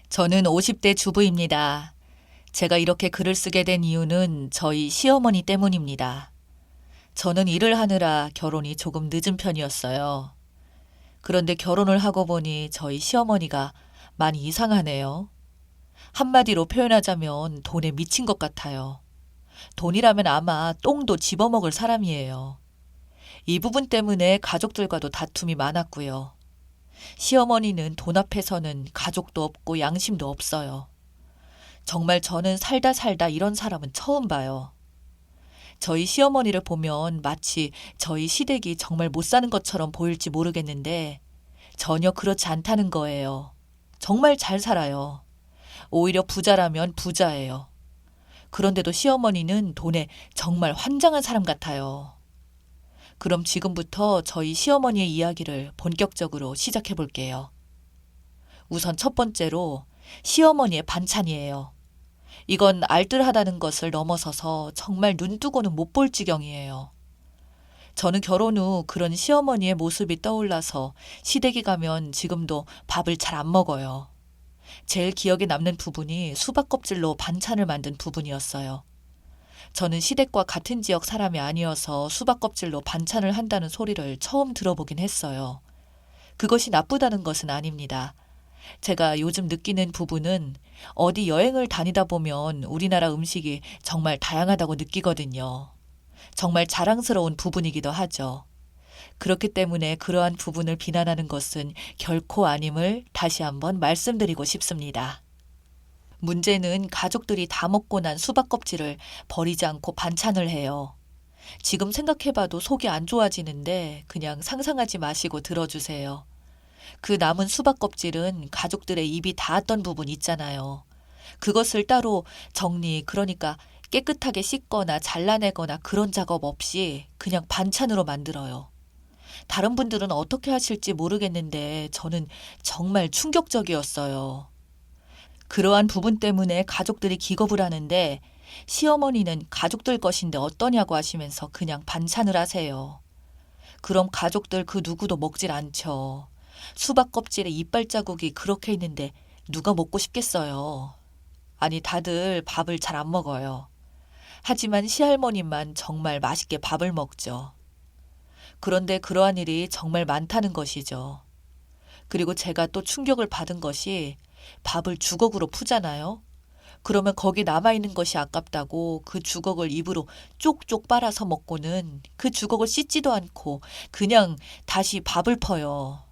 저는 50대 주부입니다. 제가 이렇게 글을 쓰게 된 이유는 저희 시어머니 때문입니다. 저는 일을 하느라 결혼이 조금 늦은 편이었어요. 그런데 결혼을 하고 보니 저희 시어머니가 많이 이상하네요. 한마디로 표현하자면 돈에 미친 것 같아요. 돈이라면 아마 똥도 집어먹을 사람이에요. 이 부분 때문에 가족들과도 다툼이 많았고요. 시어머니는 돈 앞에서는 가족도 없고 양심도 없어요. 정말 저는 살다 살다 이런 사람은 처음 봐요. 저희 시어머니를 보면 마치 저희 시댁이 정말 못 사는 것처럼 보일지 모르겠는데 전혀 그렇지 않다는 거예요. 정말 잘 살아요. 오히려 부자라면 부자예요. 그런데도 시어머니는 돈에 정말 환장한 사람 같아요. 그럼 지금부터 저희 시어머니의 이야기를 본격적으로 시작해 볼게요. 우선 첫 번째로 시어머니의 반찬이에요. 이건 알뜰하다는 것을 넘어서서 정말 눈뜨고는 못 볼 지경이에요. 저는 결혼 후 그런 시어머니의 모습이 떠올라서 시댁에 가면 지금도 밥을 잘 안 먹어요. 제일 기억에 남는 부분이 수박 껍질로 반찬을 만든 부분이었어요. 저는 시댁과 같은 지역 사람이 아니어서 수박 껍질로 반찬을 한다는 소리를 처음 들어보긴 했어요. 그것이 나쁘다는 것은 아닙니다. 제가 요즘 느끼는 부분은 어디 여행을 다니다 보면 우리나라 음식이 정말 다양하다고 느끼거든요. 정말 자랑스러운 부분이기도 하죠. 그렇기 때문에 그러한 부분을 비난하는 것은 결코 아님을 다시 한번 말씀드리고 싶습니다. 문제는 가족들이 다 먹고 난 수박 껍질을 버리지 않고 반찬을 해요. 지금 생각해봐도 속이 안 좋아지는데 그냥 상상하지 마시고 들어주세요. 그 남은 수박 껍질은 가족들의 입이 닿았던 부분 있잖아요. 그것을 따로 정리, 그러니까 깨끗하게 씻거나 잘라내거나 그런 작업 없이 그냥 반찬으로 만들어요. 다른 분들은 어떻게 하실지 모르겠는데 저는 정말 충격적이었어요. 그러한 부분 때문에 가족들이 기겁을 하는데 시어머니는 가족들 것인데 어떠냐고 하시면서 그냥 반찬을 하세요. 그럼 가족들 그 누구도 먹질 않죠. 수박 껍질에 이빨 자국이 그렇게 있는데 누가 먹고 싶겠어요. 아니, 다들 밥을 잘 안 먹어요. 하지만 시할머니만 정말 맛있게 밥을 먹죠. 그런데 그러한 일이 정말 많다는 것이죠. 그리고 제가 또 충격을 받은 것이 밥을 주걱으로 푸잖아요. 그러면 거기 남아있는 것이 아깝다고 그 주걱을 입으로 쪽쪽 빨아서 먹고는 그 주걱을 씻지도 않고 그냥 다시 밥을 퍼요.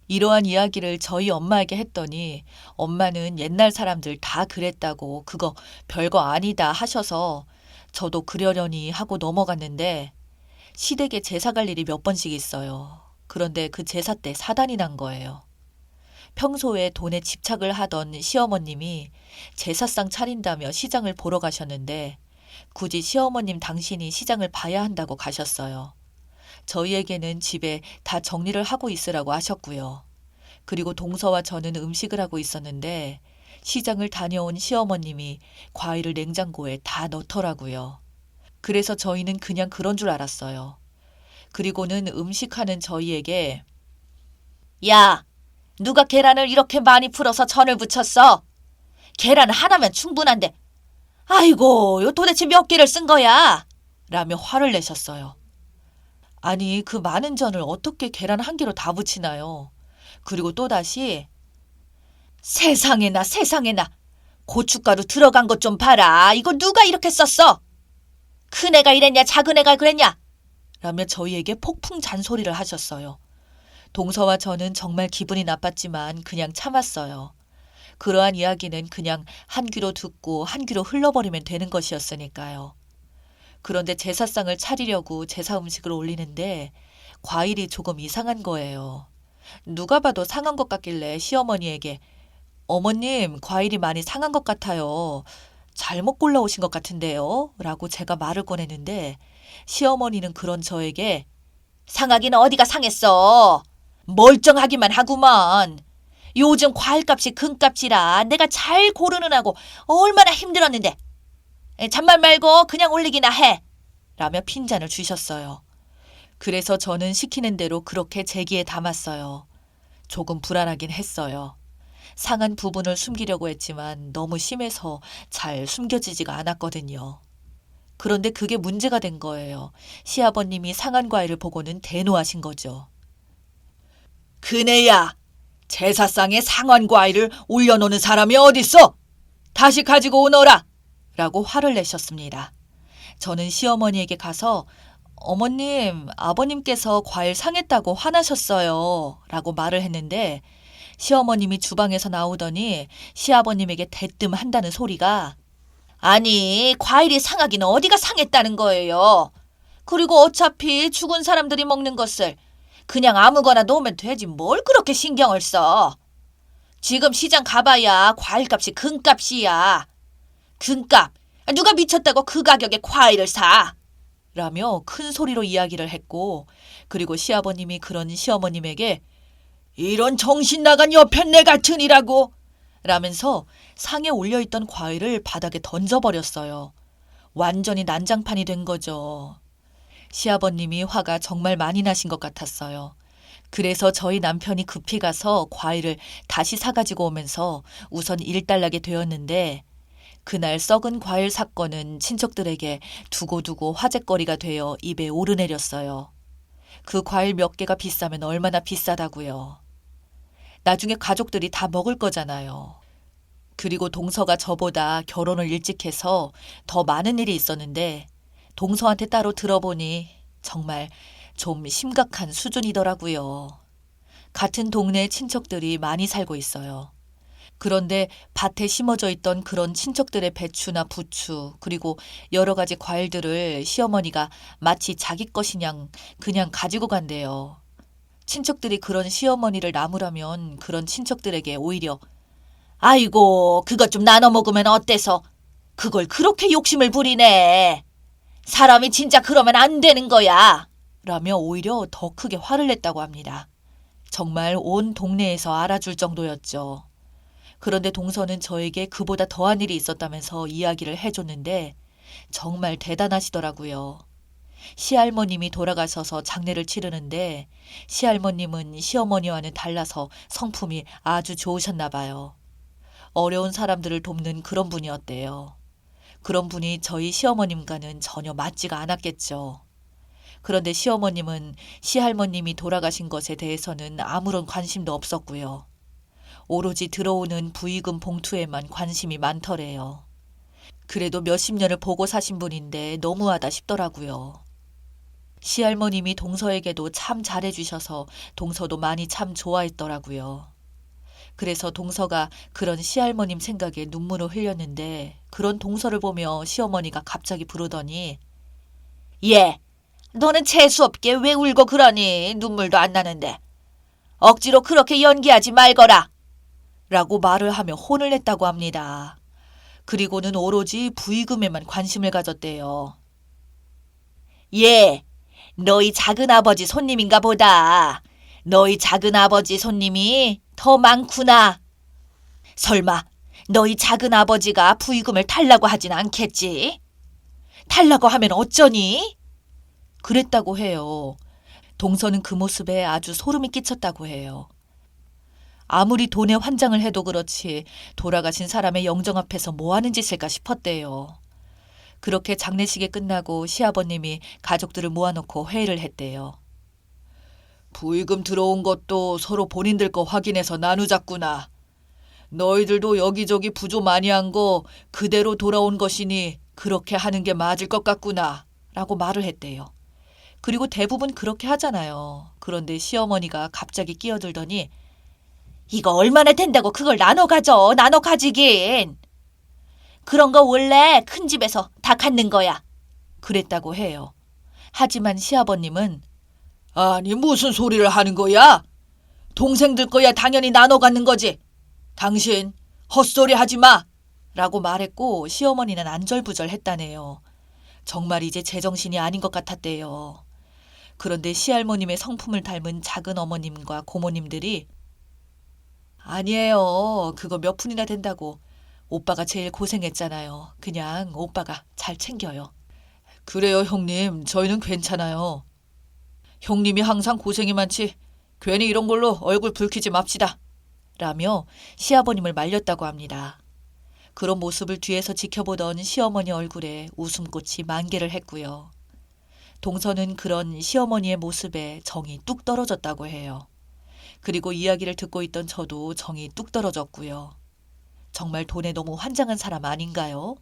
이러한 이야기를 저희 엄마에게 했더니 엄마는 옛날 사람들 다 그랬다고 그거 별거 아니다 하셔서 저도 그러려니 하고 넘어갔는데 시댁에 제사 갈 일이 몇 번씩 있어요. 그런데 그 제사 때 사단이 난 거예요. 평소에 돈에 집착을 하던 시어머님이 제사상 차린다며 시장을 보러 가셨는데 굳이 시어머님 당신이 시장을 봐야 한다고 가셨어요. 저희에게는 집에 다 정리를 하고 있으라고 하셨고요. 그리고 동서와 저는 음식을 하고 있었는데 시장을 다녀온 시어머님이 과일을 냉장고에 다 넣더라고요. 그래서 저희는 그냥 그런 줄 알았어요. 그리고는 음식하는 저희에게 야, 누가 계란을 이렇게 많이 풀어서 전을 부쳤어? 계란 하나면 충분한데 아이고, 요 도대체 몇 개를 쓴 거야? 라며 화를 내셨어요. 아니, 그 많은 전을 어떻게 계란 한 개로 다 부치나요? 그리고 또다시 세상에나 세상에나 고춧가루 들어간 것 좀 봐라. 이거 누가 이렇게 썼어? 큰애가 이랬냐 작은애가 그랬냐? 라며 저희에게 폭풍 잔소리를 하셨어요. 동서와 저는 정말 기분이 나빴지만 그냥 참았어요. 그러한 이야기는 그냥 한 귀로 듣고 한 귀로 흘러버리면 되는 것이었으니까요. 그런데 제사상을 차리려고 제사 음식을 올리는데 과일이 조금 이상한 거예요. 누가 봐도 상한 것 같길래 시어머니에게 어머님, 과일이 많이 상한 것 같아요. 잘못 골라오신 것 같은데요? 라고 제가 말을 꺼냈는데 시어머니는 그런 저에게 상하기는 어디가 상했어. 멀쩡하기만 하구만. 요즘 과일값이 금값이라 내가 잘 고르는 하고 얼마나 힘들었는데. 잔말 말고 그냥 올리기나 해. 라며 핀잔을 주셨어요. 그래서 저는 시키는 대로 그렇게 제기에 담았어요. 조금 불안하긴 했어요. 상한 부분을 숨기려고 했지만 너무 심해서 잘 숨겨지지가 않았거든요. 그런데 그게 문제가 된 거예요. 시아버님이 상한 과일을 보고는 대노하신 거죠. 그네야, 제사상에 상한 과일을 올려놓는 사람이 어딨어? 다시 가지고 오너라! 라고 화를 내셨습니다. 저는 시어머니에게 가서 어머님, 아버님께서 과일 상했다고 화나셨어요. 라고 말을 했는데 시어머님이 주방에서 나오더니 시아버님에게 대뜸한다는 소리가 아니, 과일이 상하기는 어디가 상했다는 거예요. 그리고 어차피 죽은 사람들이 먹는 것을 그냥 아무거나 놓으면 되지 뭘 그렇게 신경을 써. 지금 시장 가봐야 과일값이 금값이야. 금값. 누가 미쳤다고 그 가격에 과일을 사. 라며 큰 소리로 이야기를 했고 그리고 시아버님이 그런 시어머님에게 이런 정신 나간 여편네 같으니라고 라면서 상에 올려있던 과일을 바닥에 던져버렸어요. 완전히 난장판이 된 거죠. 시아버님이 화가 정말 많이 나신 것 같았어요. 그래서 저희 남편이 급히 가서 과일을 다시 사가지고 오면서 우선 일단락이 되었는데 그날 썩은 과일 사건은 친척들에게 두고두고 화제거리가 되어 입에 오르내렸어요. 그 과일 몇 개가 비싸면 얼마나 비싸다고요. 나중에 가족들이 다 먹을 거잖아요. 그리고 동서가 저보다 결혼을 일찍 해서 더 많은 일이 있었는데 동서한테 따로 들어보니 정말 좀 심각한 수준이더라고요. 같은 동네 친척들이 많이 살고 있어요. 그런데 밭에 심어져 있던 그런 친척들의 배추나 부추 그리고 여러 가지 과일들을 시어머니가 마치 자기 것이냥 그냥 가지고 간대요. 친척들이 그런 시어머니를 나무라면 그런 친척들에게 오히려 아이고 그것 좀 나눠 먹으면 어때서 그걸 그렇게 욕심을 부리네. 사람이 진짜 그러면 안 되는 거야. 라며 오히려 더 크게 화를 냈다고 합니다. 정말 온 동네에서 알아줄 정도였죠. 그런데 동서는 저에게 그보다 더한 일이 있었다면서 이야기를 해줬는데 정말 대단하시더라고요. 시할머님이 돌아가셔서 장례를 치르는데 시할머님은 시어머니와는 달라서 성품이 아주 좋으셨나 봐요. 어려운 사람들을 돕는 그런 분이었대요. 그런 분이 저희 시어머님과는 전혀 맞지가 않았겠죠. 그런데 시어머님은 시할머님이 돌아가신 것에 대해서는 아무런 관심도 없었고요. 오로지 들어오는 부의금 봉투에만 관심이 많더래요. 그래도 몇십 년을 보고 사신 분인데 너무하다 싶더라고요. 시할머님이 동서에게도 참 잘해주셔서 동서도 많이 참 좋아했더라고요. 그래서 동서가 그런 시할머님 생각에 눈물을 흘렸는데 그런 동서를 보며 시어머니가 갑자기 부르더니 예, 너는 재수없게 왜 울고 그러니 눈물도 안 나는데 억지로 그렇게 연기하지 말거라 라고 말을 하며 혼을 냈다고 합니다. 그리고는 오로지 부의금에만 관심을 가졌대요. 예, 너희 작은아버지 손님인가 보다. 너희 작은아버지 손님이 더 많구나. 설마 너희 작은아버지가 부의금을 달라고 하진 않겠지? 달라고 하면 어쩌니? 그랬다고 해요. 동서는 그 모습에 아주 소름이 끼쳤다고 해요. 아무리 돈에 환장을 해도 그렇지 돌아가신 사람의 영정 앞에서 뭐하는 짓일까 싶었대요. 그렇게 장례식이 끝나고 시아버님이 가족들을 모아놓고 회의를 했대요. 부의금 들어온 것도 서로 본인들 거 확인해서 나누자꾸나. 너희들도 여기저기 부조 많이 한 거 그대로 돌아온 것이니 그렇게 하는 게 맞을 것 같구나 라고 말을 했대요. 그리고 대부분 그렇게 하잖아요. 그런데 시어머니가 갑자기 끼어들더니 이거 얼마나 된다고 그걸 나눠 가져. 나눠 가지긴. 그런 거 원래 큰 집에서 다 갖는 거야. 그랬다고 해요. 하지만 시아버님은 아니 무슨 소리를 하는 거야? 동생들 거야 당연히 나눠 갖는 거지. 당신 헛소리 하지 마. 라고 말했고 시어머니는 안절부절했다네요. 정말 이제 제정신이 아닌 것 같았대요. 그런데 시할머님의 성품을 닮은 작은 어머님과 고모님들이 아니에요. 그거 몇 푼이나 된다고. 오빠가 제일 고생했잖아요. 그냥 오빠가 잘 챙겨요. 그래요 형님. 저희는 괜찮아요. 형님이 항상 고생이 많지 괜히 이런 걸로 얼굴 붉히지 맙시다. 라며 시아버님을 말렸다고 합니다. 그런 모습을 뒤에서 지켜보던 시어머니 얼굴에 웃음꽃이 만개를 했고요. 동서는 그런 시어머니의 모습에 정이 뚝 떨어졌다고 해요. 그리고 이야기를 듣고 있던 저도 정이 뚝 떨어졌고요. 정말 돈에 너무 환장한 사람 아닌가요?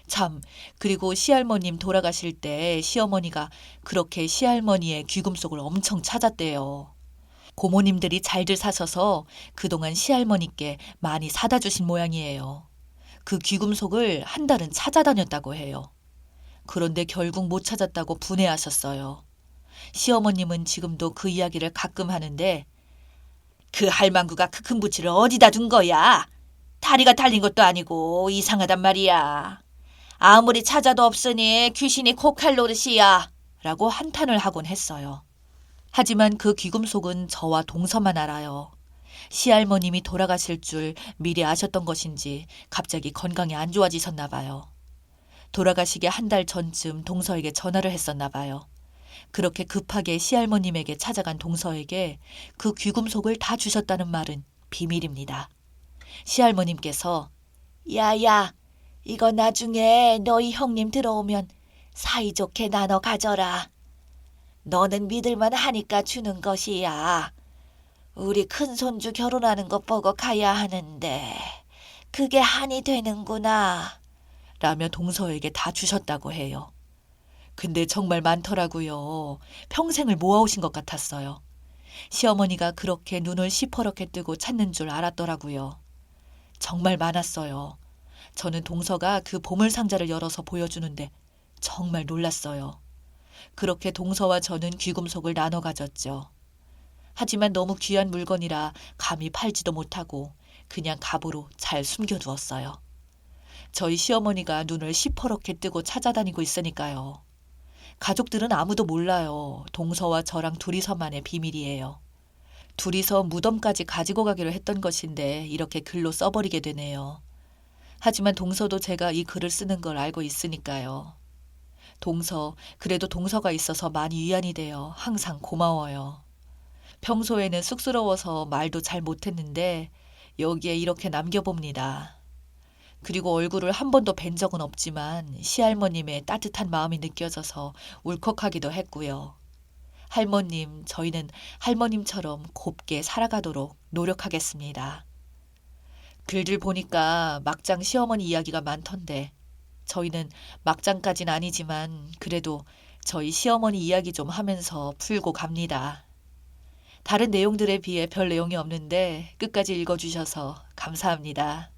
참, 그리고 시할머님 돌아가실 때 시어머니가 그렇게 시할머니의 귀금속을 엄청 찾았대요. 고모님들이 잘들 사셔서 그동안 시할머니께 많이 사다 주신 모양이에요. 그 귀금속을 한 달은 찾아다녔다고 해요. 그런데 결국 못 찾았다고 분해하셨어요. 시어머님은 지금도 그 이야기를 가끔 하는데 그 할망구가 그 큰 부치를 어디다 둔 거야? 다리가 달린 것도 아니고 이상하단 말이야. 아무리 찾아도 없으니 귀신이 코칼 노릇이야. 라고 한탄을 하곤 했어요. 하지만 그 귀금속은 저와 동서만 알아요. 시할머님이 돌아가실 줄 미리 아셨던 것인지 갑자기 건강이 안 좋아지셨나 봐요. 돌아가시기 한 달 전쯤 동서에게 전화를 했었나 봐요. 그렇게 급하게 시할머님에게 찾아간 동서에게 그 귀금속을 다 주셨다는 말은 비밀입니다. 시할머님께서 야야, 이거 나중에 너희 형님 들어오면 사이좋게 나눠 가져라. 너는 믿을만 하니까 주는 것이야. 우리 큰손주 결혼하는 것 보고 가야 하는데 그게 한이 되는구나. 라며 동서에게 다 주셨다고 해요. 근데 정말 많더라고요. 평생을 모아오신 것 같았어요. 시어머니가 그렇게 눈을 시퍼렇게 뜨고 찾는 줄 알았더라고요. 정말 많았어요. 저는 동서가 그 보물상자를 열어서 보여주는데 정말 놀랐어요. 그렇게 동서와 저는 귀금속을 나눠 가졌죠. 하지만 너무 귀한 물건이라 감히 팔지도 못하고 그냥 갑으로 잘 숨겨두었어요. 저희 시어머니가 눈을 시퍼렇게 뜨고 찾아다니고 있으니까요. 가족들은 아무도 몰라요. 동서와 저랑 둘이서만의 비밀이에요. 둘이서 무덤까지 가지고 가기로 했던 것인데 이렇게 글로 써버리게 되네요. 하지만 동서도 제가 이 글을 쓰는 걸 알고 있으니까요. 동서, 그래도 동서가 있어서 많이 위안이 되어 항상 고마워요. 평소에는 쑥스러워서 말도 잘 못했는데 여기에 이렇게 남겨봅니다. 그리고 얼굴을 한 번도 뵌 적은 없지만 시할머님의 따뜻한 마음이 느껴져서 울컥하기도 했고요. 할머님, 저희는 할머님처럼 곱게 살아가도록 노력하겠습니다. 글들 보니까 막장 시어머니 이야기가 많던데 저희는 막장까진 아니지만 그래도 저희 시어머니 이야기 좀 하면서 풀고 갑니다. 다른 내용들에 비해 별 내용이 없는데 끝까지 읽어주셔서 감사합니다.